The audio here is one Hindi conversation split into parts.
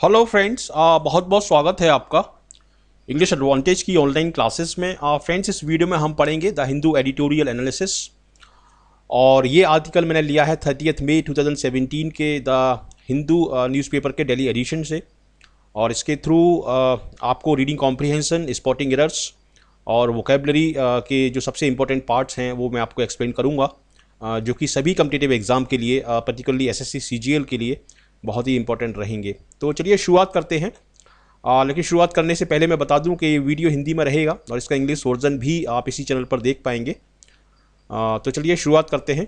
हेलो फ्रेंड्स, बहुत बहुत स्वागत है आपका इंग्लिश एडवांटेज की ऑनलाइन क्लासेस में। फ्रेंड्स, इस वीडियो में हम पढ़ेंगे द हिंदू एडिटोरियल एनालिसिस। और ये आर्टिकल मैंने लिया है 30 मई 2017 के द हिंदू न्यूज़पेपर के डेली एडिशन से। और इसके थ्रू आपको रीडिंग कॉम्प्रिहेंशन, स्पॉटिंग एरर्स और वोकेबलरी के जो सबसे इंपॉर्टेंट पार्ट्स हैं वो मैं आपको एक्सप्लेन करूँगा, जो कि सभी कम्पिटिटिव एग्ज़ाम के लिए, पर्टिकुलरली एसएससी सीजीएल के लिए बहुत ही इंपॉर्टेंट रहेंगे। तो चलिए शुरुआत करते हैं। लेकिन शुरुआत करने से पहले मैं बता दूं कि ये वीडियो हिंदी में रहेगा और इसका इंग्लिश वर्जन भी आप इसी चैनल पर देख पाएंगे। तो चलिए शुरुआत करते हैं।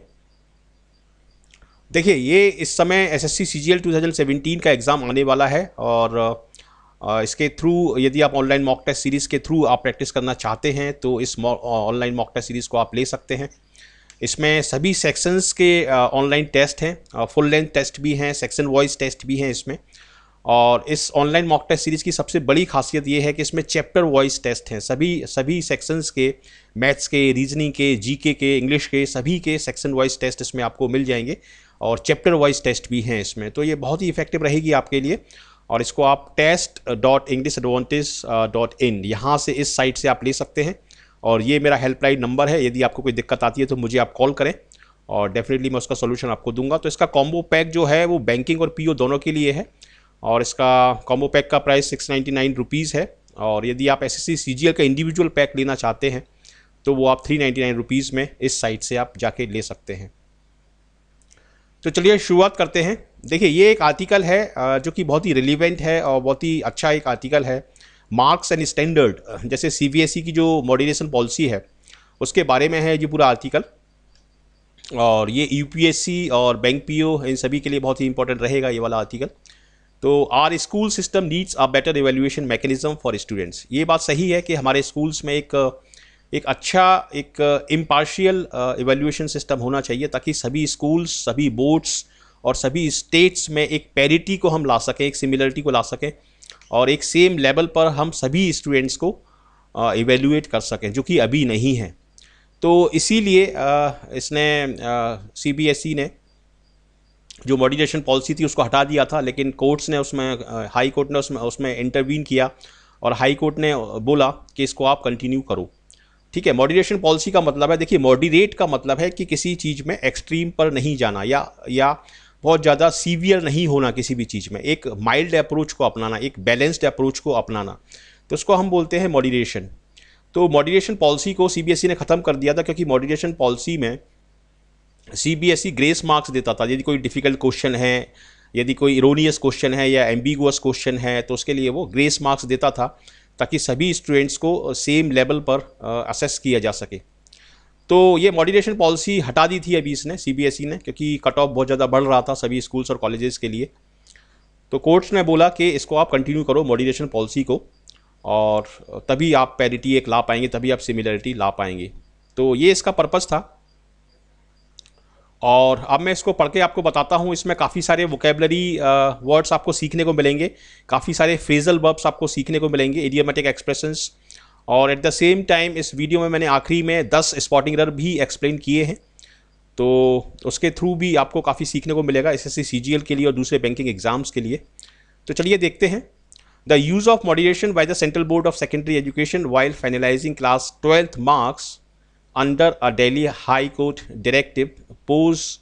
देखिए, ये इस समय एसएससी सीजीएल 2017 का एग्ज़ाम आने वाला है और इसके थ्रू यदि आप ऑनलाइन मॉक टेस्ट सीरीज़ के थ्रू आप प्रैक्टिस करना चाहते हैं तो इस ऑनलाइन मॉक टेस्ट सीरीज़ को आप ले सकते हैं। इसमें सभी सेक्शंस के ऑनलाइन टेस्ट हैं, फुल लेंथ टेस्ट भी हैं, सेक्शन वाइज टेस्ट भी हैं इसमें। और इस ऑनलाइन मॉक टेस्ट सीरीज़ की सबसे बड़ी खासियत ये है कि इसमें चैप्टर वाइज टेस्ट हैं। सभी सेक्शंस के, मैथ्स के, रीजनिंग के, जीके के, इंग्लिश के, सभी के सेक्शन वाइज टेस्ट इसमें आपको मिल जाएंगे और चैप्टर वाइज टेस्ट भी हैं इसमें। तो ये बहुत ही इफेक्टिव रहेगी आपके लिए। और इसको आप test.englishaadvantage.in यहाँ से, इस साइट से आप ले सकते हैं। और ये मेरा हेल्पलाइन नंबर है, यदि आपको कोई दिक्कत आती है तो मुझे आप कॉल करें और डेफिनेटली मैं उसका सोल्यूशन आपको दूंगा। तो इसका कॉम्बो पैक जो है वो बैंकिंग और पीओ दोनों के लिए है और इसका कॉम्बो पैक का प्राइस 699 रुपीज़ है। और यदि आप एसएससी सीजीएल का इंडिविजुअल पैक लेना चाहते हैं तो वो आप 399 रुपीज़ में इस साइट से आप जाके ले सकते हैं। तो चलिए शुरुआत करते हैं। देखिए, ये एक आर्टिकल है जो कि बहुत ही रिलीवेंट है और बहुत ही अच्छा एक आर्टिकल है। मार्क्स एंड स्टैंडर्ड, जैसे सीबीएसई की जो मॉड्यूलेशन पॉलिसी है उसके बारे में है ये पूरा आर्टिकल। और ये यूपीएससी और बैंक पीओ इन सभी के लिए बहुत ही इंपॉर्टेंट रहेगा ये वाला आर्टिकल। तो our school system needs a better evaluation mechanism for students. ये बात सही है कि हमारे स्कूल्स में एक अच्छा, एक इम्पार्शियल इवैल्यूएशन सिस्टम होना चाहिए ताकि सभी स्कूल्स, सभी बोर्ड्स और सभी स्टेट्स में एक पैरिटी को हम ला सकें, एक सिमिलरिटी को ला सकें और एक सेम लेवल पर हम सभी स्टूडेंट्स को इवैल्यूएट कर सकें, जो कि अभी नहीं है। तो इसीलिए इसने सीबीएसई ने जो मॉड्यूलेशन पॉलिसी थी उसको हटा दिया था, लेकिन कोर्ट्स ने उसमें, हाई कोर्ट ने उसमें इंटरवीन किया और हाई कोर्ट ने बोला कि इसको आप कंटिन्यू करो। ठीक है, मॉड्यूलेशन पॉलिसी का मतलब है, देखिए मॉडरेट का मतलब है कि किसी चीज़ में एक्सट्रीम पर नहीं जाना या बहुत ज़्यादा सीवियर नहीं होना किसी भी चीज़ में, एक माइल्ड अप्रोच को अपनाना, एक बैलेंस्ड अप्रोच को अपनाना, तो उसको हम बोलते हैं मॉड्यूलेशन। तो मॉड्यूलेशन पॉलिसी को सीबीएसई ने ख़त्म कर दिया था क्योंकि मॉड्यूलेशन पॉलिसी में सीबीएसई ग्रेस मार्क्स देता था। यदि कोई डिफ़िकल्ट क्वेश्चन है, यदि कोई इरोनियस क्वेश्चन है या एम्बिगुअस क्वेश्चन है तो उसके लिए वो ग्रेस मार्क्स देता था ताकि सभी स्टूडेंट्स को सेम लेवल पर असेस किया जा सके। तो ये मॉड्यूलेशन पॉलिसी हटा दी थी अभी इसने, सीबीएसई ने, क्योंकि कट ऑफ बहुत ज़्यादा बढ़ रहा था सभी स्कूल्स और कॉलेजेस के लिए। तो कोर्ट्स ने बोला कि इसको आप कंटिन्यू करो मॉड्यूलेशन पॉलिसी को, और तभी आप पैरिटी एक ला पाएंगे, तभी आप सिमिलरिटी ला पाएंगे। तो ये इसका पर्पज़ था। और अब मैं इसको पढ़ के आपको बताता हूँ। इसमें काफ़ी सारे वोकेबलरी वर्ड्स आपको सीखने को मिलेंगे, काफ़ी सारे फ्रेजल वर्ब्स आपको सीखने को मिलेंगे, इडियोमेटिक एक्सप्रेशंस। और एट द सेम टाइम इस वीडियो में मैंने आखिरी में 10 स्पॉटिंग एरर भी एक्सप्लेन किए हैं, तो उसके थ्रू भी आपको काफ़ी सीखने को मिलेगा एसएससी सीजीएल के लिए और दूसरे बैंकिंग एग्जाम्स के लिए। तो चलिए देखते हैं। The use of modulation by the central board of secondary education while finalising class 12th marks under a Delhi High Court directive pose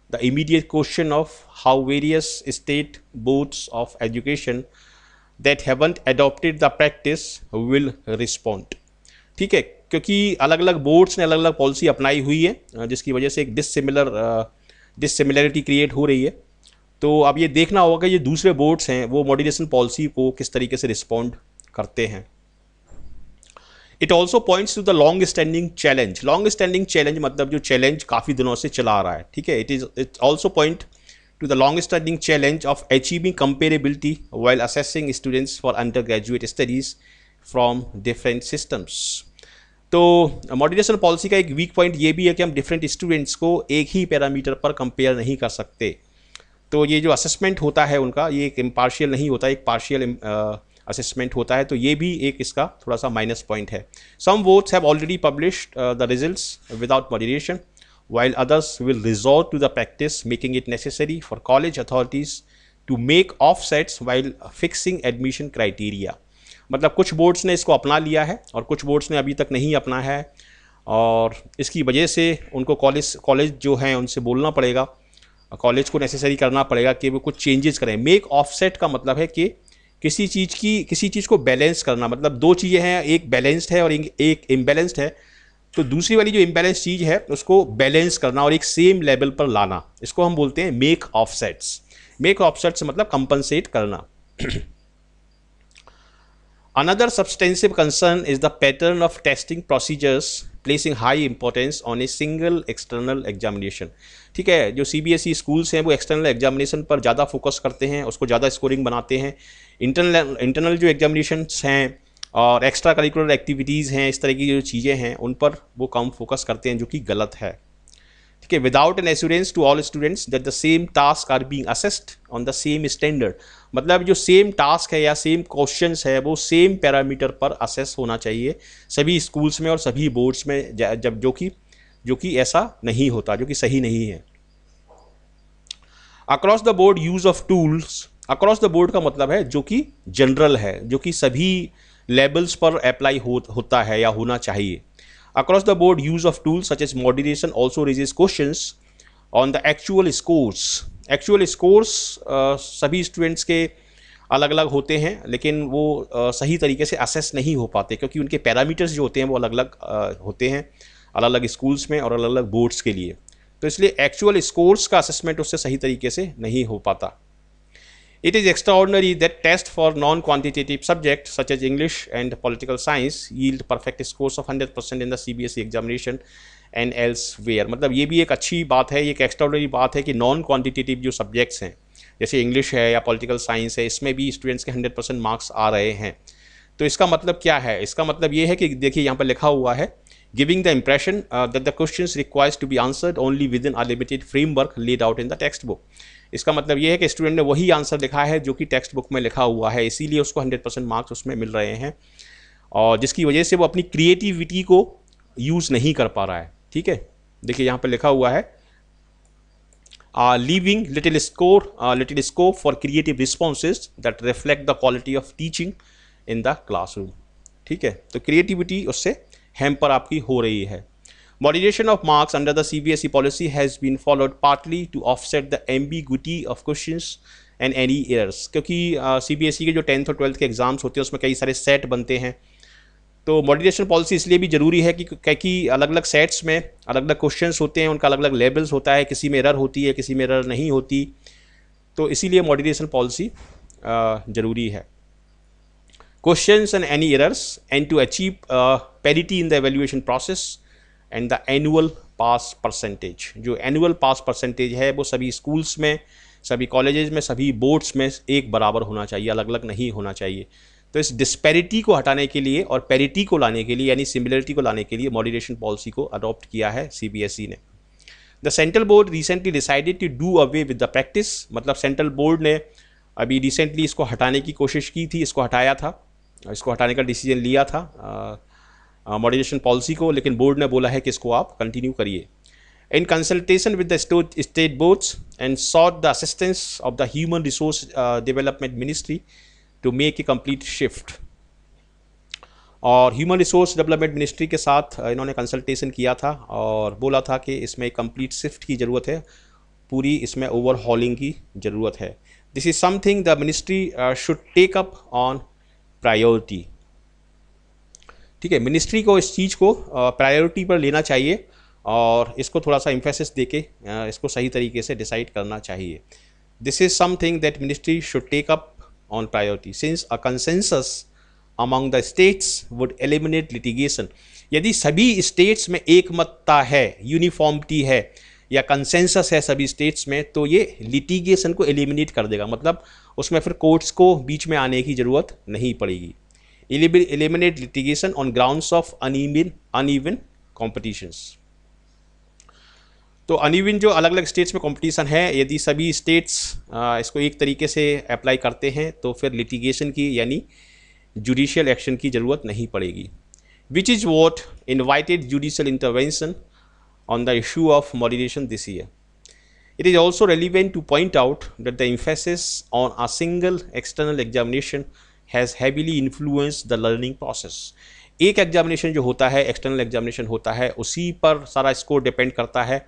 the immediate question of how various state boards of education that haven't adopted the practice will respond। ठीक है, क्योंकि अलग अलग बोर्ड्स ने अलग अलग पॉलिसी अपनाई हुई है जिसकी वजह से एक डिससिमिलरिटी क्रिएट हो रही है। तो अब ये देखना होगा ये दूसरे बोर्ड्स हैं वो मॉड्यूलेशन पॉलिसी को किस तरीके से रिस्पॉन्ड करते हैं। It also points to the long standing challenge. Long standing challenge मतलब जो चैलेंज काफ़ी दिनों से चला आ रहा है। ठीक है, it also point two the long standing challenge of achieving comparability while assessing students for under graduate studies from different systems. तो मॉड्यूलेशन पॉलिसी का एक वीक पॉइंट ये भी है कि हम डिफरेंट स्टूडेंट्स को एक ही पैरामीटर पर कंपेयर नहीं कर सकते। तो ये जो असेसमेंट होता है उनका, ये एक इम्पार्शियल नहीं होता, एक पार्शियल असेसमेंट होता है। तो ये भी एक इसका थोड़ा सा माइनस पॉइंट है। Some boards have already published the results without modulation while others will resort to the practice, making it necessary for college authorities to make offsets while fixing admission criteria. मतलब कुछ बोर्ड्स ने इसको अपना लिया है और कुछ बोर्ड्स ने अभी तक नहीं अपना है, और इसकी वजह से उनको कॉलेज जो हैं उनसे बोलना पड़ेगा, कॉलेज को नेसेसरी करना पड़ेगा कि वो कुछ चेंजेस करें। मेक ऑफसेट का मतलब है कि किसी चीज़ को बैलेंस करना। मतलब दो चीज़ें हैं, एक बैलेंस्ड है और एक इम्बैलेंस्ड है, तो दूसरी वाली जो इम्बैलेंस चीज़ है उसको बैलेंस करना और एक सेम लेवल पर लाना, इसको हम बोलते हैं मेक ऑफसेट्स। मेक ऑफसेट्स मतलब कंपनसेट करना। Another substantive concern is the pattern of testing procedures placing high importance on a single external examination। ठीक है, जो CBSE स्कूल्स हैं वो एक्सटर्नल एग्जामिनेशन पर ज़्यादा फोकस करते हैं, उसको ज़्यादा स्कोरिंग बनाते हैं। इंटरनल जो एग्जामिनेशंस हैं और एक्स्ट्रा करिकुलर एक्टिविटीज़ हैं, इस तरह की जो चीज़ें हैं उन पर वो कम फोकस करते हैं, जो कि गलत है। ठीक है, without an assurance to all students that the same task are being assessed on the same standard. मतलब जो सेम टास्क है या सेम क्वेश्चंस है वो सेम पैरामीटर पर असेस होना चाहिए सभी स्कूल्स में और सभी बोर्ड्स में, जब जो कि ऐसा नहीं होता, जो कि सही नहीं है। Across the board use of tools. Across the board का मतलब है जो कि जनरल है, जो कि सभी लेवल्स पर अप्लाई होता है या होना चाहिए। Across the board use of tools such as moderation also raises questions on the actual scores। Actual scores सभी स्टूडेंट्स के अलग अलग होते हैं, लेकिन वो सही तरीके से असेस नहीं हो पाते क्योंकि उनके पैरामीटर्स जो होते हैं वो अलग अलग होते हैं, अलग अलग स्कूल्स में और अलग अलग बोर्ड्स के लिए। तो इसलिए एक्चुअल स्कोर्स का असेसमेंट उससे सही तरीके से नहीं हो पाता। It is extraordinary that tests for non-quantitative subjects such as English and political science yield perfect scores of 100% in the CBSE examination and elsewhere। मतलब ये भी एक अच्छी बात है, ये एक एक्स्ट्राऑर्डिनरी बात है कि नॉन क्वांटिटेटिव जो सब्जेक्ट्स हैं जैसे इंग्लिश है या पॉलिटिकल साइंस है, इसमें भी स्टूडेंट्स के 100% मार्क्स आ रहे हैं। तो इसका मतलब क्या है? इसका मतलब ये है कि देखिए यहाँ पर लिखा हुआ है, giving the impression that the questions requires to be answered only within a limited framework laid out in the text book. इसका मतलब ये है कि स्टूडेंट ने वही आंसर लिखा है जो कि टेक्स्ट बुक में लिखा हुआ है, इसीलिए उसको 100% मार्क्स उसमें मिल रहे हैं, और जिसकी वजह से वो अपनी क्रिएटिविटी को यूज़ नहीं कर पा रहा है। ठीक है, देखिए यहाँ पर लिखा हुआ है, leaving little scope for creative responses that reflect the quality of teaching in the classroom. ठीक है, तो क्रिएटिविटी उससे हैम्पर आपकी हो रही है। Moderation of marks under the CBSE policy has been followed partly to offset the ambiguity of questions and any errors। क्योंकि CBSE के जो 10th और 12th के एग्जाम्स होते हैं उसमें कई सारे सेट बनते हैं, तो मॉडरेशन पॉलिसी इसलिए भी ज़रूरी है कि अलग अलग सेट्स में अलग अलग क्वेश्चंस होते हैं, उनका अलग अलग लेवल्स होता है, किसी में एरर होती है, किसी में एरर नहीं होती, तो इसीलिए मॉडरेशन पॉलिसी ज़रूरी है। Questions and any errors and to achieve parity in the evaluation process and the annual pass percentage. जो एनुअल पास परसेंटेज है वो सभी स्कूल्स में, सभी कॉलेजेस में, सभी बोर्ड्स में एक बराबर होना चाहिए, अलग अलग नहीं होना चाहिए। तो इस डिस्पैरिटी को हटाने के लिए और पैरिटी को लाने के लिए यानी सिमिलरिटी को लाने के लिए मॉडरेशन पॉलिसी को अडॉप्ट किया है CBSE ने। The central board recently decided to do away with the practice. मतलब सेंट्रल बोर्ड ने अभी रिसेंटली इसको हटाने की कोशिश की थी, इसको हटाया था, इसको हटाने का डिसीजन लिया था मॉडरेशन पॉलिसी को, लेकिन बोर्ड ने बोला है कि इसको आप कंटिन्यू करिए। In consultation with the state boards and sought the assistance of the human resource development ministry to make a complete shift. और ह्यूमन रिसोर्स डेवलपमेंट मिनिस्ट्री के साथ इन्होंने कंसल्टेशन किया था और बोला था कि इसमें एक कंप्लीट शिफ्ट की ज़रूरत है, पूरी इसमें ओवरहॉलिंग की ज़रूरत है। This is something the ministry should take up on priority. ठीक है, मिनिस्ट्री को इस चीज़ को प्रायोरिटी पर लेना चाहिए और इसको थोड़ा सा इम्फेसिस देके इसको सही तरीके से डिसाइड करना चाहिए। This is something that ministry should take up on priority since a consensus among the states would eliminate litigation. यदि सभी स्टेट्स में एकमतता है, यूनिफॉर्मिटी है या कंसेंसस है सभी स्टेट्स में, तो ये लिटिगेशन को एलिमिनेट कर देगा। मतलब उसमें फिर कोर्ट्स को बीच में आने की ज़रूरत नहीं पड़ेगी। Eliminate litigation on grounds of uneven competitions। तो अनइवन जो अलग अलग स्टेट्स में कंपटीशन है, यदि सभी स्टेट्स इसको एक तरीके से अप्लाई करते हैं तो फिर लिटिगेशन की यानी जुडिशियल एक्शन की ज़रूरत नहीं पड़ेगी। Which is what invited judicial intervention on the issue of moderation this year. It is also relevant to point out that the emphasis on a single external examination has heavily influenced the learning process. एक एग्जामिनेशन जो होता है, एक्सटर्नल एग्जामिनेशन होता है, उसी पर सारा स्कोर डिपेंड करता है।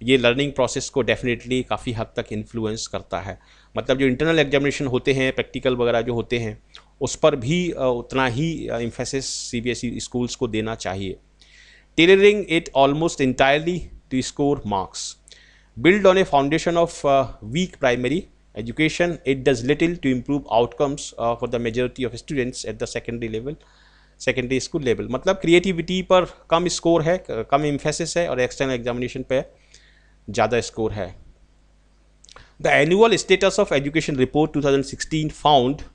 ये लर्निंग प्रोसेस को डेफिनेटली काफ़ी हद तक इन्फ्लुएंस करता है। मतलब जो इंटरनल एग्जामिनेशन होते हैं, प्रैक्टिकल वगैरह जो होते हैं, उस पर भी उतना ही एम्फेसिस सीबीएसई स्कूल्स को देना चाहिए। Tailoring it almost entirely to score marks build on a foundation of weak primary education, it does little to improve outcomes for the majority of students at the secondary school level। मतलब क्रिएटिविटी पर कम स्कोर है, कम एम्फेसिस है, और एक्सटर्नल एग्जामिनेशन पे ज़्यादा स्कोर है। The annual status of education report 2016 found,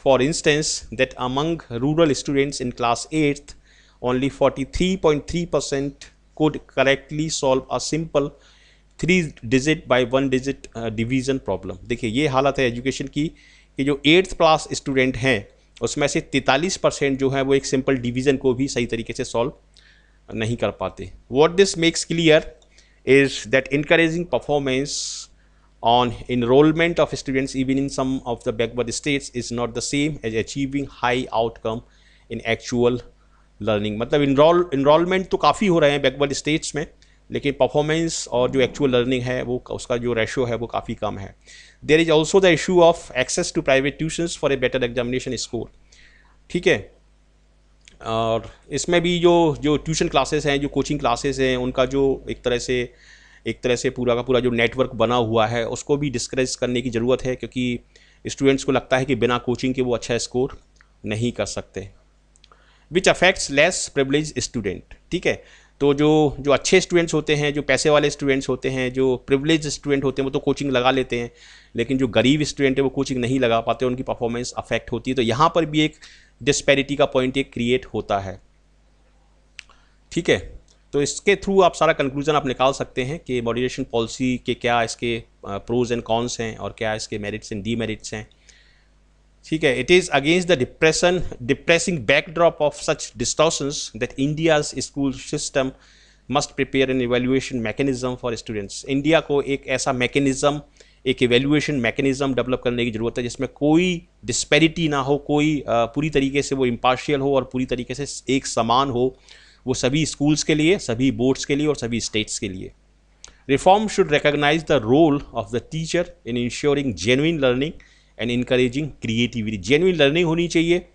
for instance, that among rural students in class 8th, only 43.3% could correctly solve a simple 3 digit by 1 digit division problem. देखिए ये हालत है एजुकेशन की कि जो 8th क्लास स्टूडेंट हैं उसमें से 43% जो है वो एक सिंपल डिवीज़न को भी सही तरीके से सॉल्व नहीं कर पाते। What this makes clear is that encouraging performance on enrolment of students even in some of the backward states is not the same as achieving high outcome in actual learning. मतलब इनरोलमेंट तो काफ़ी हो रहे हैं बैकवर्ड स्टेट्स में, लेकिन परफॉर्मेंस और जो एक्चुअल लर्निंग है वो उसका जो रेशो है वो काफ़ी कम है। There is also the issue of access to private tuitions for a better examination score. ठीक है, और इसमें भी जो ट्यूशन क्लासेस हैं, जो कोचिंग क्लासेस हैं, उनका जो एक तरह से पूरा का पूरा जो नेटवर्क बना हुआ है उसको भी डिस्करेज करने की ज़रूरत है, क्योंकि स्टूडेंट्स को लगता है कि बिना कोचिंग के वो अच्छा स्कोर नहीं कर सकते। Which affects less privilege student. ठीक है, तो जो अच्छे स्टूडेंट्स होते हैं, जो पैसे वाले स्टूडेंट्स होते हैं, जो प्रिविलेज स्टूडेंट होते हैं, वो तो कोचिंग लगा लेते हैं, लेकिन जो गरीब स्टूडेंट है वो कोचिंग नहीं लगा पाते, उनकी परफॉर्मेंस अफेक्ट होती है। तो यहाँ पर भी एक डिस्पैरिटी का पॉइंट एक क्रिएट होता है। ठीक है, तो इसके थ्रू आप सारा कंक्लूजन आप निकाल सकते हैं कि मॉडरेशन पॉलिसी के क्या इसके प्रोज एंड कॉन्स हैं और क्या इसके मेरिट्स एंड डीमेरिट्स हैं। ठीक है, it is against the depressing backdrop of such distortions that India's school system must prepare an evaluation mechanism for students. India को एक ऐसा मैकेनिज्म, एक इवेल्युएशन मैकेनिज्म डेवलप करने की ज़रूरत है जिसमें कोई डिस्पैरिटी ना हो, कोई पूरी तरीके से वो इम्पार्शियल हो और पूरी तरीके से एक समान हो, वो सभी स्कूल्स के लिए, सभी बोर्ड्स के लिए और सभी स्टेट्स के लिए। Reform should recognise the role of the teacher in ensuring genuine learning and encouraging creativity. Genuine learning होनी चाहिए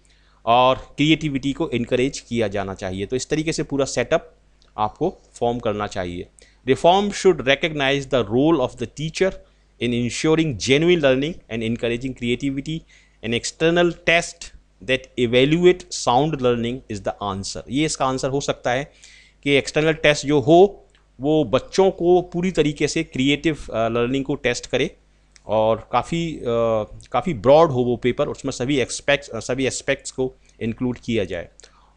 और क्रिएटिविटी को इनकरेज किया जाना चाहिए। तो इस तरीके से पूरा सेटअप आपको फॉर्म करना चाहिए। Reform should recognise the role of the teacher in ensuring genuine learning and encouraging creativity. An external test that evaluate sound learning is the answer. ये इसका आंसर हो सकता है कि एक्सटर्नल टेस्ट जो हो वो बच्चों को पूरी तरीके से क्रिएटिव लर्निंग को टेस्ट करे और काफ़ी ब्रॉड हो वो पेपर, उसमें सभी एस्पेक्ट्स को इंक्लूड किया जाए।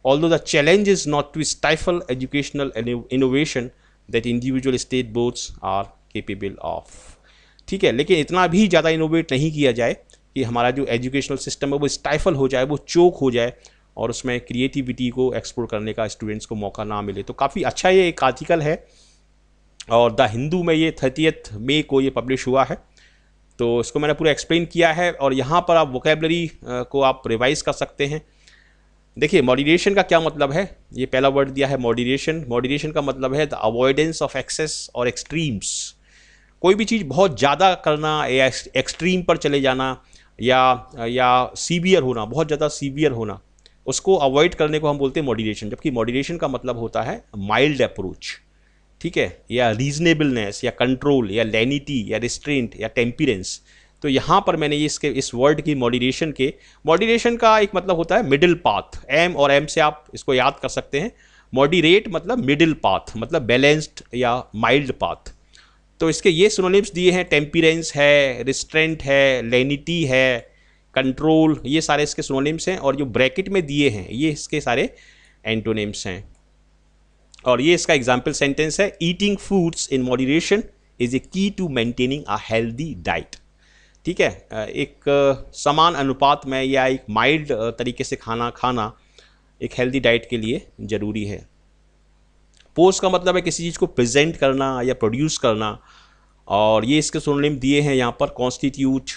Although the challenge is not to stifle educational innovation that individual state boards are capable of. ठीक है, लेकिन इतना भी ज़्यादा इनोवेट नहीं किया जाए कि हमारा जो एजुकेशनल सिस्टम है वो स्टाइफल हो जाए, वो चोक हो जाए और उसमें क्रिएटिविटी को एक्सप्लोर करने का स्टूडेंट्स को मौका ना मिले। तो काफ़ी अच्छा ये एक आर्टिकल है और द हिंदू में ये 30 मई को ये पब्लिश हुआ है। तो इसको मैंने पूरा एक्सप्लेन किया है और यहाँ पर आप वोकेबलरी को आप रिवाइज कर सकते हैं। देखिए मॉडरेशन का क्या मतलब है, ये पहला वर्ड दिया है मॉडरेशन। मॉडरेशन का मतलब है द अवॉइडेंस ऑफ एक्सेस और एक्सट्रीम्स। कोई भी चीज़ बहुत ज़्यादा करना या एक्सट्रीम पर चले जाना या सीवियर होना, बहुत ज़्यादा सीवियर होना, उसको अवॉइड करने को हम बोलते हैं मॉडरेशन। जबकि मॉडरेशन का मतलब होता है माइल्ड अप्रोच, ठीक है, या रीजनेबलनेस या कंट्रोल या लेनिटी या रिस्ट्रेंट या टेम्परेंस। तो यहाँ पर मैंने ये इस वर्ड की मॉडरेशन का एक मतलब होता है मिडिल पाथ। एम और एम से आप इसको याद कर सकते हैं। मॉडरेट मतलब मिडिल पाथ, मतलब बैलेंस्ड या माइल्ड पाथ। तो इसके ये सिनोनिम्स दिए हैं, टेम्परेंस है, रिस्ट्रेंट है, लेनिटी है, कंट्रोल, ये सारे इसके सिनोनिम्स हैं। और जो ब्रैकेट में दिए हैं ये इसके सारे एंटोनिम्स हैं। और ये इसका एग्जाम्पल सेंटेंस है, eating foods in moderation is a key to maintaining a healthy diet. ठीक है, एक समान अनुपात में या एक माइल्ड तरीके से खाना एक हेल्दी डाइट के लिए ज़रूरी है। पोस्ट का मतलब है किसी चीज़ को प्रेजेंट करना या प्रोड्यूस करना, और ये इसके सिनोनिम दिए हैं यहाँ पर, कॉन्स्टिट्यूट,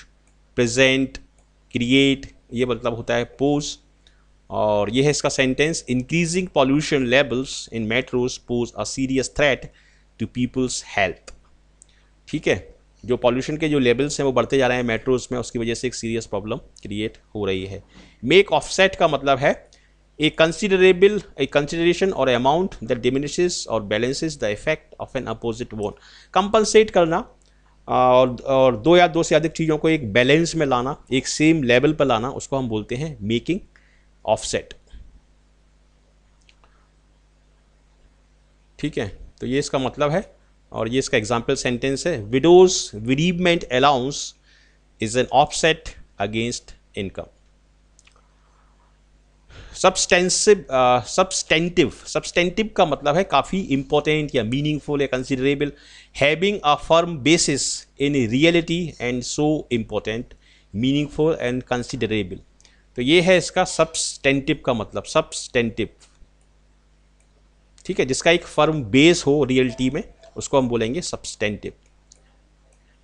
प्रेजेंट, क्रिएट, ये मतलब होता है पोज। और ये है इसका sentence, increasing pollution levels in metros pose a serious threat to people's health. ठीक है, जो पॉल्यूशन के जो लेवल्स हैं वो बढ़ते जा रहे हैं मेट्रोज में, उसकी वजह से एक सीरियस प्रॉब्लम क्रिएट हो रही है। मेक ऑफसेट का मतलब है ए कंसिडरेशन और अमाउंट दैट डिमिनिशेस और balances the effect of N opposite one. Compensate करना और दो या दो से अधिक चीज़ों को एक बैलेंस में लाना, एक सेम लेवल पर लाना, उसको हम बोलते हैं मेकिंग ऑफसेट। ठीक है, तो ये इसका मतलब है और ये इसका एग्जाम्पल सेंटेंस है, widows widowment allowance is an offset against income. Substantive का मतलब है काफ़ी इंपॉर्टेंट या मीनिंगफुल या considerable, having a firm basis in reality and so important, meaningful and considerable. तो ये है इसका सब्सटेंटिव का मतलब, सब्सटेंटिव। ठीक है, जिसका एक फर्म बेस हो रियलिटी में, उसको हम बोलेंगे substantive.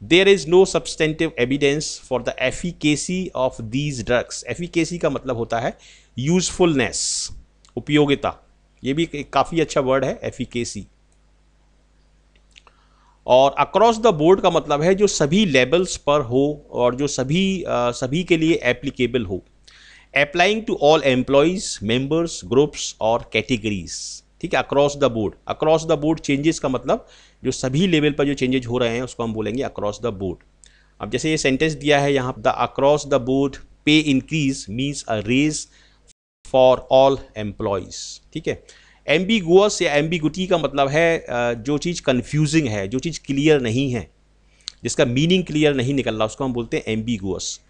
There is no substantive evidence for the efficacy of these drugs. Efficacy का मतलब होता है यूजफुलनेस, उपयोगिता। ये भी काफ़ी अच्छा वर्ड है, एफिकेसी। और अक्रॉस द बोर्ड का मतलब है जो सभी लेवल्स पर हो और जो सभी के लिए एप्लीकेबल हो। Applying to all employees, members, groups और कैटेगरीज। ठीक है, across the board. Across the board changes का मतलब जो सभी लेवल पर जो चेंजेस हो रहे हैं उसको हम बोलेंगे अक्रॉस द बोर्ड। अब जैसे ये सेंटेंस दिया है यहाँ, the across the board pay increase means a raise for all employees. ठीक है, एम्बिगुअस या एम्बिगुटी का मतलब है जो चीज़ कन्फ्यूजिंग है, जो चीज़ क्लियर नहीं है, जिसका मीनिंग क्लियर नहीं निकल रहा, उसको हम बोलते हैं एम्बिगुअस।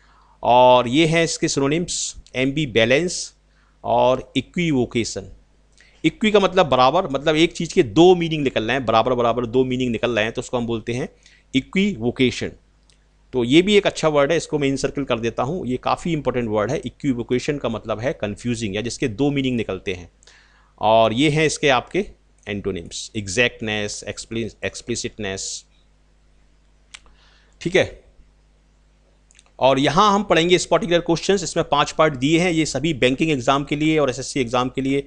और ये हैं इसके सिनोनिम्स, एम्बी बैलेंस और इक्विवोकेशन। इक्वी का मतलब बराबर, मतलब एक चीज़ के दो मीनिंग निकल रहे हैं, बराबर बराबर दो मीनिंग निकल रहे हैं, तो उसको हम बोलते हैं इक्विवोकेशन। तो ये भी एक अच्छा वर्ड है, इसको मैं इन सर्कल कर देता हूँ, ये काफ़ी इंपॉर्टेंट वर्ड है। इक्विवोकेशन का मतलब है कन्फ्यूजिंग या जिसके दो मीनिंग निकलते हैं। और ये हैं इसके आपके एंटोनिम्स, एग्जैक्टनेस, एक्सप्लिसिटनेस। ठीक है, और यहाँ हम पढ़ेंगे इस पर्टिकुलर क्वेश्चंस, इसमें 5 पार्ट दिए हैं, ये सभी बैंकिंग एग्जाम के लिए और एसएससी एग्जाम के लिए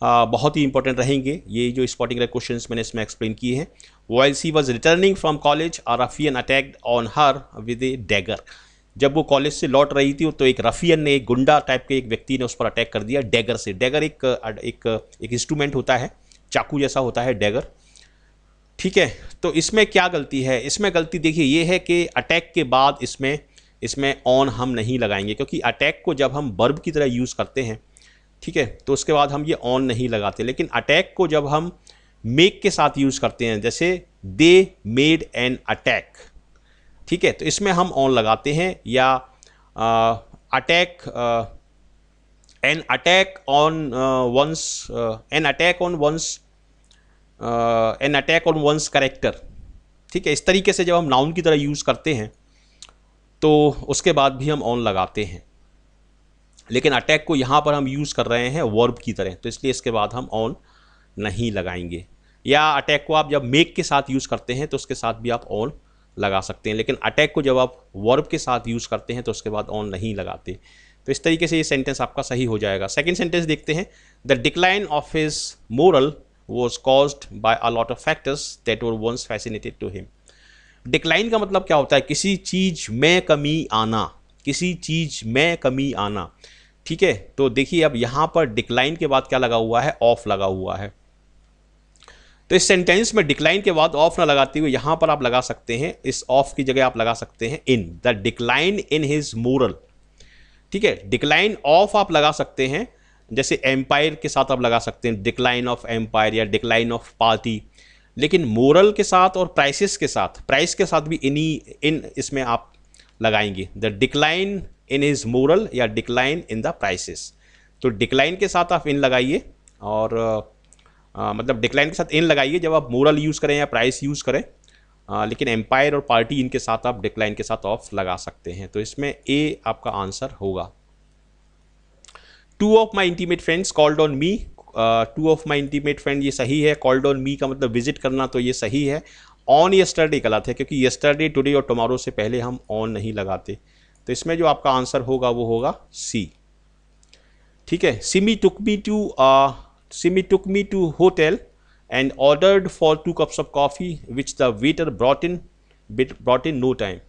बहुत ही इंपॉर्टेंट रहेंगे। ये जो इस पर्टिकुलर क्वेश्चंस मैंने इसमें एक्सप्लेन किए हैं। While she was returning from college a Rafiyan attacked on her with A dagger. जब वो कॉलेज से लौट रही थी तो एक रफियन ने, एक गुंडा टाइप के एक व्यक्ति ने उस पर अटैक कर दिया डैगर से। डैगर एक इंस्ट्रूमेंट होता है, चाकू जैसा होता है डैगर। ठीक है, तो इसमें क्या गलती है? इसमें गलती देखिए ये है कि अटैक के बाद इसमें ऑन हम नहीं लगाएंगे, क्योंकि अटैक को जब हम वर्ब की तरह यूज़ करते हैं, ठीक है, तो उसके बाद हम ये ऑन नहीं लगाते। लेकिन अटैक को जब हम मेक के साथ यूज़ करते हैं, जैसे दे मेड एन अटैक, ठीक है, तो इसमें हम ऑन लगाते हैं। या attack, an attack on one's character. ठीक है, इस तरीके से जब हम नाउन की तरह यूज़ करते हैं तो उसके बाद भी हम ऑन लगाते हैं। लेकिन अटैक को यहाँ पर हम यूज़ कर रहे हैं वर्ब की तरह, तो इसलिए इसके बाद हम ऑन नहीं लगाएंगे। या अटैक को आप जब मेक के साथ यूज़ करते हैं तो उसके साथ भी आप ऑन लगा सकते हैं, लेकिन अटैक को जब आप वर्ब के साथ यूज़ करते हैं तो उसके बाद ऑन नहीं लगाते। तो इस तरीके से ये सेंटेंस आपका सही हो जाएगा। सेकेंड सेंटेंस देखते हैं, the decline of his moral was caused by a lot of factors that were once fascinated to him. Decline का मतलब क्या होता है? किसी चीज़ में कमी आना, किसी चीज़ में कमी आना। ठीक है, तो देखिए अब यहाँ पर डिक्लाइन के बाद क्या लगा हुआ है? ऑफ लगा हुआ है। तो इस सेंटेंस में डिक्लाइन के बाद ऑफ ना लगाते हुए यहाँ पर आप लगा सकते हैं, इस ऑफ की जगह आप लगा सकते हैं in, the decline in his morale. ठीक है, डिक्लाइन ऑफ आप लगा सकते हैं, जैसे एम्पायर के साथ आप लगा सकते हैं डिक्लाइन ऑफ एम्पायर या डिक्लाइन ऑफ पार्टी। लेकिन मोरल के साथ और प्राइसेस के साथ, प्राइस के साथ भी इन इसमें आप लगाएंगे, the decline in his moral या डिक्लाइन इन द प्राइसेस। तो डिक्लाइन के साथ आप इन लगाइए और मतलब डिक्लाइन के साथ इन लगाइए जब आप मोरल यूज़ करें या प्राइस यूज़ करें। लेकिन एम्पायर और पार्टी इनके साथ आप डिक्लाइन के साथ ऑफ लगा सकते हैं। तो इसमें ए आपका आंसर होगा। 2 of my intimate friends called on me, 2 of my intimate friend ये सही है। कॉल्ड ऑन मी का मतलब विजिट करना, तो ये सही है। ऑन यस्टरडे गलत है, क्योंकि यस्टरडे, टुडे और टुमारो से पहले हम ऑन नहीं लगाते। तो इसमें जो आपका आंसर होगा वो होगा सी। ठीक है, Simi took me to hotel and ordered for 2 cups of coffee which the waiter brought in no time.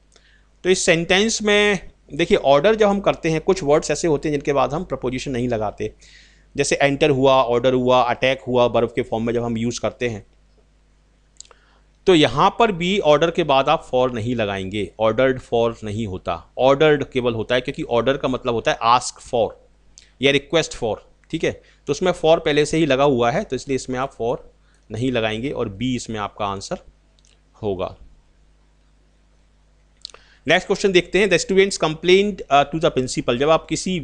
तो इस सेंटेंस में देखिए, ऑर्डर जब हम करते हैं, कुछ वर्ड्स ऐसे होते हैं जिनके बाद हम प्रपोजिशन नहीं लगाते, जैसे एंटर हुआ, ऑर्डर हुआ, अटैक हुआ, वर्ब के फॉर्म में जब हम यूज़ करते हैं। तो यहाँ पर भी ऑर्डर के बाद आप फॉर नहीं लगाएंगे, ऑर्डर्ड फॉर नहीं होता, ऑर्डर्ड केवल होता है, क्योंकि ऑर्डर का मतलब होता है आस्क फॉर या रिक्वेस्ट फॉर। ठीक है, तो उसमें फॉर पहले से ही लगा हुआ है, तो इसलिए इसमें आप फॉर नहीं लगाएंगे और बी इसमें आपका आंसर होगा। नेक्स्ट क्वेश्चन देखते हैं। The students complaint to the principal. जब आप किसी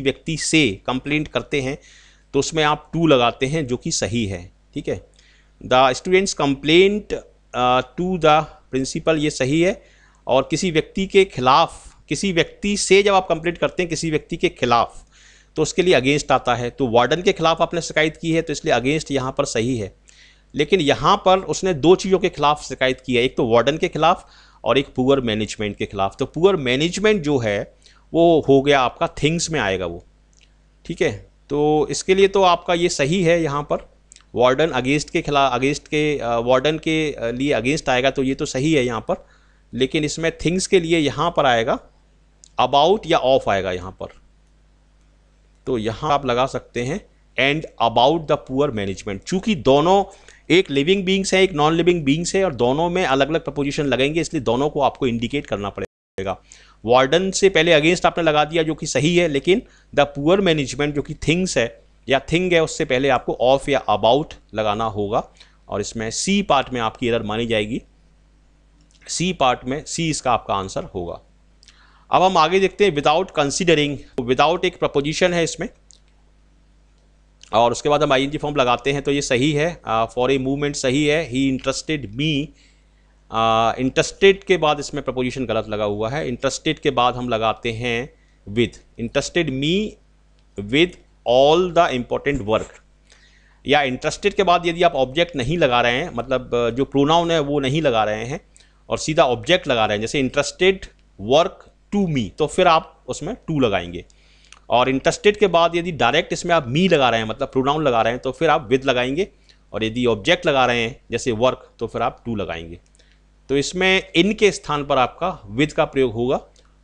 व्यक्ति से कंप्लेंट करते हैं तो उसमें आप टू लगाते हैं, जो कि सही है। ठीक है, the students complaint to the principal, ये सही है। और किसी व्यक्ति के खिलाफ, किसी व्यक्ति से जब आप कंप्लेंट करते हैं किसी व्यक्ति के खिलाफ, तो उसके लिए अगेंस्ट आता है। तो वार्डन के खिलाफ आपने शिकायत की है, तो इसलिए अगेंस्ट यहाँ पर सही है। लेकिन यहाँ पर उसने 2 चीज़ों के खिलाफ शिकायत की है, एक तो वार्डन के खिलाफ और एक पुअर मैनेजमेंट के खिलाफ। तो पुअर मैनेजमेंट जो है वो हो गया आपका थिंग्स में आएगा वो। ठीक है, तो इसके लिए तो आपका ये सही है। यहाँ पर वार्डन अगेंस्ट के खिलाफ, वार्डन के लिए अगेंस्ट आएगा, तो ये तो सही है यहाँ पर। लेकिन इसमें थिंग्स के लिए यहाँ पर आएगा अबाउट या ऑफ आएगा यहाँ पर। तो यहाँ आप लगा सकते हैं and about the poor management. चूंकि दोनों एक लिविंग बींग्स है, एक नॉन लिविंग बींग्स है, और दोनों में अलग अलग प्रपोजिशन लगेंगे, इसलिए दोनों को आपको इंडिकेट करना पड़ेगा। वार्डन से पहले अगेंस्ट आपने लगा दिया, जो कि सही है, लेकिन द पुअर मैनेजमेंट जो कि थिंग्स है या थिंग है, उससे पहले आपको ऑफ या अबाउट लगाना होगा। और इसमें सी पार्ट में आपकी एरर मानी जाएगी। सी पार्ट में सी इसका आपका आंसर होगा। अब हम आगे देखते हैं विदाउट कंसीडरिंग। विदाउट एक प्रपोजिशन है इसमें, और उसके बाद हम आईएनजी फॉर्म लगाते हैं, तो ये सही है। फॉर ए मूवमेंट सही है। ही इंटरेस्टेड मी, इंटरेस्टेड के बाद इसमें प्रपोजिशन गलत लगा हुआ है। इंटरेस्टेड के बाद हम लगाते हैं with. Interested me with all the important work. या इंटरेस्टेड के बाद यदि आप ऑब्जेक्ट नहीं लगा रहे हैं, मतलब जो प्रोनाउन है वो नहीं लगा रहे हैं और सीधा ऑब्जेक्ट लगा रहे हैं, जैसे इंटरेस्टेड वर्क टू मी, तो फिर आप उसमें टू लगाएंगे। और इंटरेस्टेड के बाद यदि डायरेक्ट इसमें आप मी लगा रहे हैं, मतलब प्रोनाउन लगा रहे हैं, तो फिर आप विद लगाएंगे। और यदि ऑब्जेक्ट लगा रहे हैं जैसे वर्क, तो फिर आप टू लगाएंगे। तो इसमें इन के स्थान पर आपका विद का प्रयोग होगा,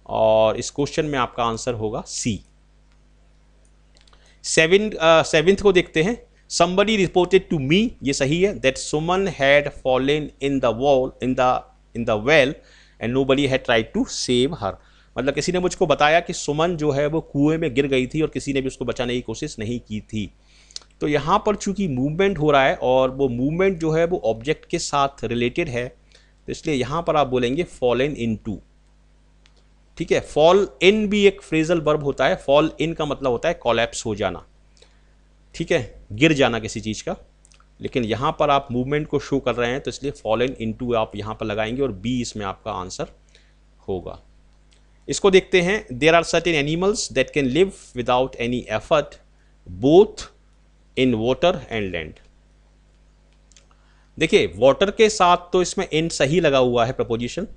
और इस क्वेश्चन में आपका आंसर होगा सी। सेवेंथ को देखते हैं। somebody reported to me, ये सही है, that Suman had fallen in the well and nobody had tried to save her। मतलब किसी ने मुझको बताया कि सुमन जो है वो कुएं में गिर गई थी और किसी ने भी उसको बचाने की कोशिश नहीं की थी। तो यहाँ पर चूंकि मूवमेंट हो रहा है और वो मूवमेंट जो है वो ऑब्जेक्ट के साथ रिलेटेड है, तो इसलिए यहाँ पर आप बोलेंगे फॉलन इनटू। ठीक है, फॉल इन भी एक फ्रेजल वर्ब होता है। फॉल इन का मतलब होता है कोलैप्स हो जाना, ठीक है, गिर जाना किसी चीज़ का। लेकिन यहाँ पर आप मूवमेंट को शो कर रहे हैं, तो इसलिए फॉलन इनटू आप यहाँ पर लगाएंगे और बी इसमें आपका आंसर होगा। इसको देखते हैं। There are certain animals that can live without any effort both in water and land. देखिए, वाटर के साथ तो इसमें इन सही लगा हुआ है प्रपोजिशन,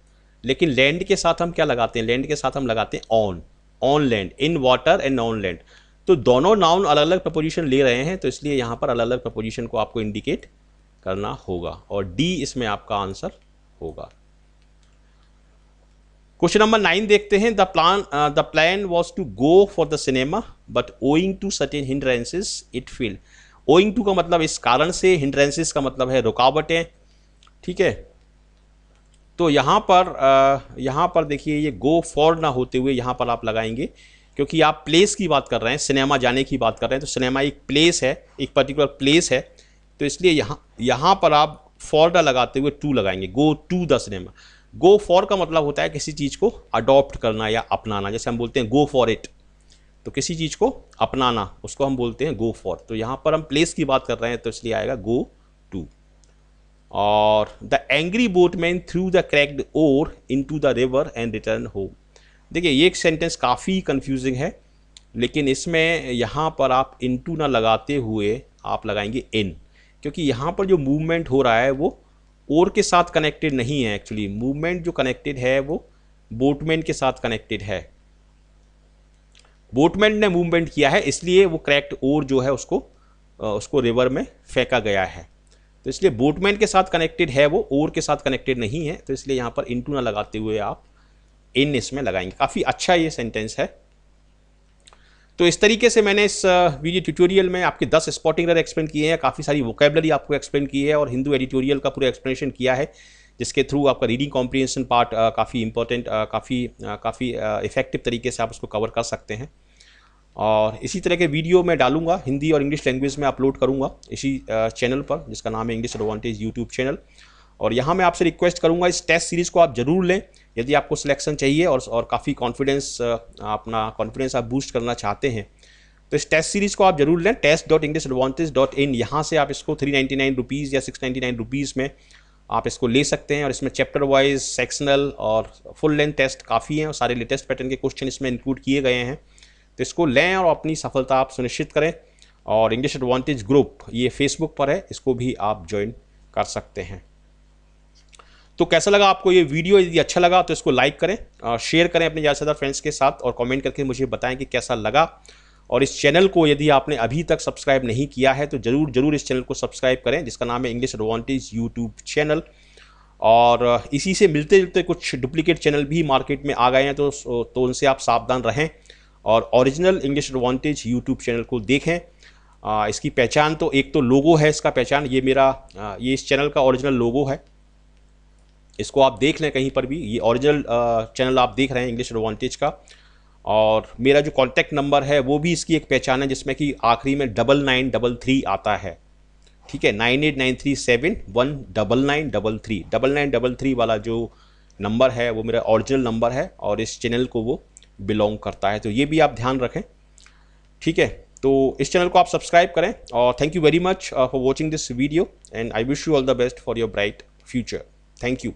लेकिन लैंड के साथ हम क्या लगाते हैं? लैंड के साथ हम लगाते हैं on. On land, in water and on land. तो दोनों नाउन अलग अलग प्रपोजिशन ले रहे हैं, तो इसलिए यहाँ पर अलग अलग प्रपोजिशन को आपको इंडिकेट करना होगा, और डी इसमें आपका आंसर होगा। क्वेश्चन नंबर 9 देखते हैं। The plan was to go for the cinema but owing to certain hindrances it failed. Owing to का मतलब इस कारण से, हिंड्रेंसेस का मतलब है रुकावटें। ठीक है, तो यहाँ पर देखिए, ये गो फॉर ना होते हुए यहाँ पर आप लगाएंगे, क्योंकि आप प्लेस की बात कर रहे हैं, सिनेमा जाने की बात कर रहे हैं। तो सिनेमा एक प्लेस है, एक पर्टिकुलर प्लेस है, तो इसलिए यहाँ पर आप फॉर ना लगाते हुए टू लगाएंगे। Go to the cinema. Go for का मतलब होता है किसी चीज़ को अडॉप्ट करना या अपनाना। जैसे हम बोलते हैं गो फॉर इट, तो किसी चीज़ को अपनाना, उसको हम बोलते हैं गो फॉर। तो यहाँ पर हम प्लेस की बात कर रहे हैं, तो इसलिए आएगा गो टू। और the angry boatman threw the cracked oar into the river and return home. देखिए, ये एक सेंटेंस काफ़ी कंफ्यूजिंग है, लेकिन इसमें यहाँ पर आप इनटू ना लगाते हुए आप लगाएंगे इन, क्योंकि यहाँ पर जो मूवमेंट हो रहा है वो और के साथ कनेक्टेड नहीं है। एक्चुअली मूवमेंट जो कनेक्टेड है वो बोटमैन के साथ कनेक्टेड है। बोटमैन ने मूवमेंट किया है, इसलिए वो क्रैक्ड ओर जो है उसको रिवर में फेंका गया है। तो इसलिए बोटमैन के साथ कनेक्टेड है वो, ओर के साथ कनेक्टेड नहीं है। तो इसलिए यहाँ पर इनटू ना लगाते हुए आप इन इसमें लगाएंगे। काफ़ी अच्छा ये सेंटेंस है। तो इस तरीके से मैंने इस वीडियो ट्यूटोरियल में आपके 10 स्पॉटिंग एरर एक्सप्लेन किए हैं, काफ़ी सारी वोकेबलरी आपको एक्सप्लेन की है और हिंदू एडिटोरियल का पूरा एक्सप्लेनेशन किया है, जिसके थ्रू आपका रीडिंग कॉम्प्रिहेंशन पार्ट काफ़ी इंपॉर्टेंट, काफ़ी इफेक्टिव तरीके से आप उसको कवर कर सकते हैं। और इसी तरह के वीडियो मैं डालूंगा, हिंदी और इंग्लिश लैंग्वेज में अपलोड करूंगा इसी चैनल पर, जिसका नाम है इंग्लिश एडवांटेज यूट्यूब चैनल। और यहाँ मैं आपसे रिक्वेस्ट करूंगा इस टेस्ट सीरीज़ को आप ज़रूर लें यदि आपको सिलेक्शन चाहिए और काफ़ी अपना कॉन्फिडेंस आप बूस्ट करना चाहते हैं। तो इस टेस्ट सीरीज़ को आप जरूर लें, test.englishaadvantage.in। यहाँ से आप इसको 399 रुपीज़ या 699 रुपीज़ में आप इसको ले सकते हैं। और इसमें चैप्टर वाइज, सेक्शनल और फुल लेंथ टेस्ट काफ़ी हैं और सारे लेटेस्ट पैटर्न के क्वेश्चन इसमें इंक्लूड किए गए हैं। तो इसको लें और अपनी सफलता आप सुनिश्चित करें। और इंग्लिश एडवांटेज ग्रुप ये फेसबुक पर है, इसको भी आप ज्वाइन कर सकते हैं। तो कैसा लगा आपको ये वीडियो? यदि अच्छा लगा तो इसको लाइक करें और शेयर करें अपने ज़्यादा से ज़्यादा फ्रेंड्स के साथ और कमेंट करके मुझे बताएं कि कैसा लगा। और इस चैनल को यदि आपने अभी तक सब्सक्राइब नहीं किया है तो ज़रूर इस चैनल को सब्सक्राइब करें, जिसका नाम है इंग्लिश एडवांटेज यूट्यूब चैनल। और इसी से मिलते जुलते कुछ डुप्लीकेट चैनल भी मार्केट में आ गए हैं, तो उनसे आप सावधान रहें और original English advantage YouTube channel को देखें। इसकी पहचान तो एक तो लोगो है, इसका पहचान ये इस चैनल का ओरिजिनल लोगो है। इसको आप देख लें कहीं पर भी, ये ओरिजिनल चैनल आप देख रहे हैं इंग्लिश एडवांटेज का। और मेरा जो कॉन्टैक्ट नंबर है वो भी इसकी एक पहचान है, जिसमें कि आखिरी में 9933 आता है। ठीक है, 9893719933 9933 वाला जो नंबर है वो मेरा ओरिजिनल नंबर है और इस चैनल को वो बिलोंग करता है। तो ये भी आप ध्यान रखें। ठीक है, तो इस चैनल को आप सब्सक्राइब करें। और thank you very much for watching this video and I wish you all the best for your bright future. Thank you.